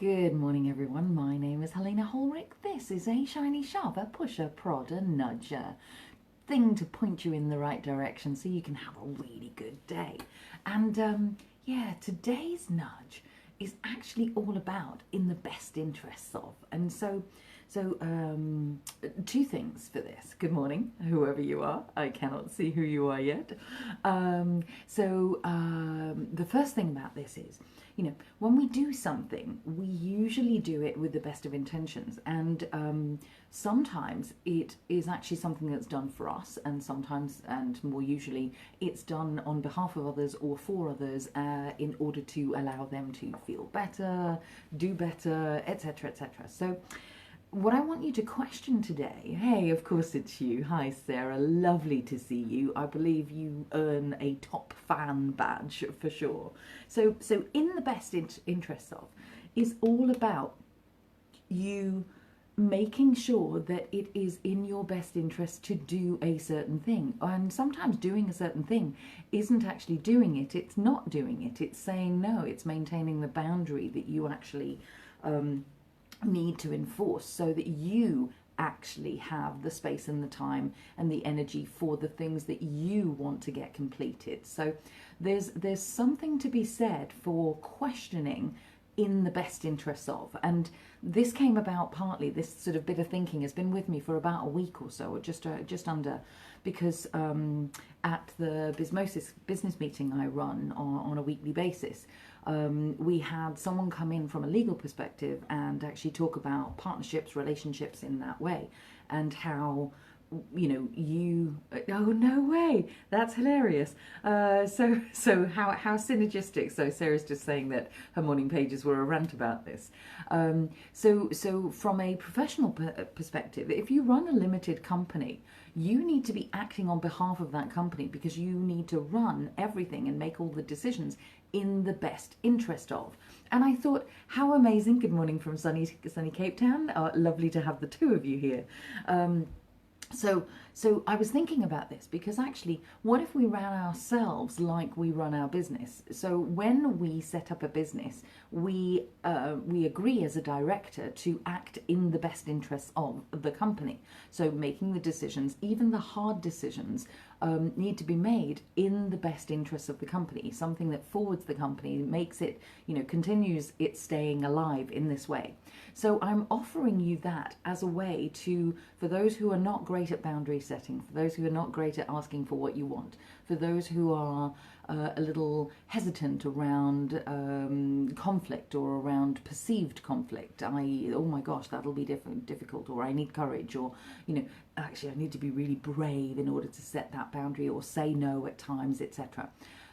Good morning, everyone. My name is Helena Holrick. This is a shiny, sharper, pusher, prodder, nudger thing to point you in the right direction so you can have a really good day. And yeah, today's nudge is actually all about in the best interests of. And so two things for this. Good morning, whoever you are. I cannot see who you are yet. The first thing about this is, when we do something, we usually do it with the best of intentions. And sometimes it is actually something that's done for us, and sometimes, and more usually, it's done on behalf of others or for others in order to allow them to feel better, do better, etc., etc. So what I want you to question today, hey, of course it's you. Hi, Sarah. Lovely to see you. I believe you earn a top fan badge for sure. So in the best interests of is all about you making sure that it is in your best interest to do a certain thing. And sometimes doing a certain thing isn't actually doing it. It's not doing it. It's saying no. It's maintaining the boundary that you actually need to enforce so that you actually have the space and the time and the energy for the things that you want to get completed. So there's something to be said for questioning in the best interests of. And this came about partly, this sort of bit of thinking has been with me for about a week or so, or just under, because at the Bismosis business meeting I run on a weekly basis, we had someone come in from a legal perspective and actually talk about partnerships, relationships in that way, and how oh no way, that's hilarious. So how synergistic. So Sarah's just saying that her morning pages were a rant about this. So from a professional perspective, if you run a limited company, you need to be acting on behalf of that company, because you need to run everything and make all the decisions in the best interest of. And I thought, how amazing. Good morning from sunny Cape Town. Lovely to have the two of you here. So I was thinking about this, because actually, what if we ran ourselves like we run our business? So when we set up a business, we agree as a director to act in the best interests of the company. So making the decisions, even the hard decisions, need to be made in the best interests of the company. Something that forwards the company, makes it, continues it staying alive in this way. So I'm offering you that as a way to, for those who are not great at boundary setting, for those who are not great at asking for what you want, for those who are a little hesitant around conflict or around perceived conflict, i.e., oh my gosh, that'll be difficult, or I need courage, or, actually I need to be really brave in order to set that boundary or say no at times, etc.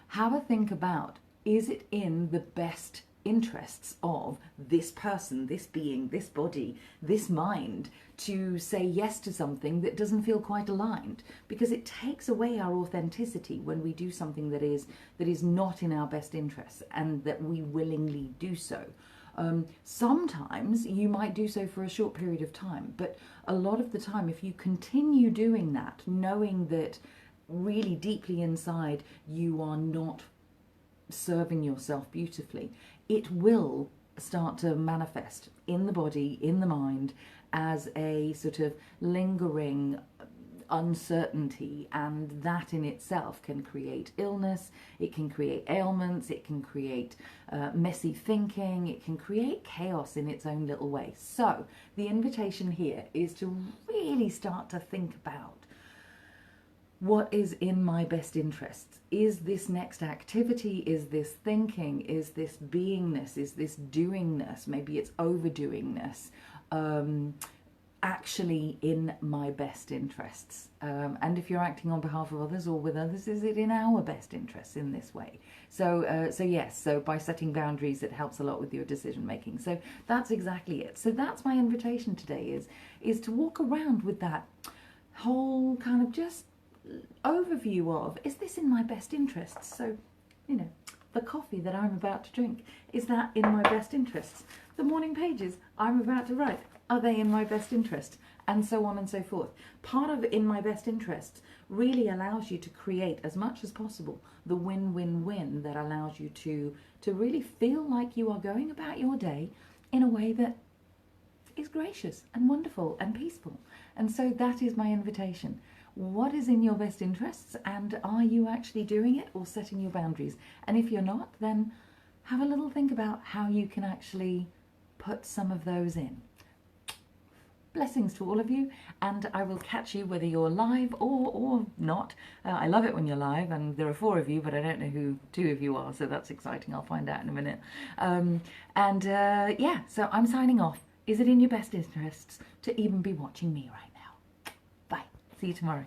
Have a think about, is it in the best interests of this person, this being, this body, this mind, to say yes to something that doesn't feel quite aligned? Because it takes away our authenticity when we do something that is not in our best interests, and that we willingly do so. Sometimes you might do so for a short period of time, but a lot of the time, if you continue doing that, knowing that really deeply inside you are not serving yourself beautifully, it will start to manifest in the body, in the mind, as a sort of lingering uncertainty, and that in itself can create illness, it can create ailments, it can create messy thinking, it can create chaos in its own little way. So the invitation here is to really start to think about, what is in my best interests? Is this next activity, is this thinking, is this beingness, is this doingness, maybe it's overdoingness, actually in my best interests? And if you're acting on behalf of others or with others, is it in our best interests in this way? So yes, so by setting boundaries, it helps a lot with your decision making. So that's exactly it. So that's my invitation today, is to walk around with that whole kind of just overview of, is this in my best interests? So, the coffee that I'm about to drink, is that in my best interests? The morning pages I'm about to write, are they in my best interest? And so on and so forth. Part of in my best interests really allows you to create as much as possible the win-win-win that allows you to really feel like you are going about your day in a way that is gracious and wonderful and peaceful. And so that is my invitation. What is in your best interests, and are you actually doing it or setting your boundaries? And if you're not, then have a little think about how you can actually put some of those in. Blessings to all of you, and I will catch you whether you're live or not. I love it when you're live, and there are 4 of you, but I don't know who 2 of you are, so that's exciting. I'll find out in a minute. Yeah, so I'm signing off. Is it in your best interests to even be watching me right now? Bye. See you tomorrow.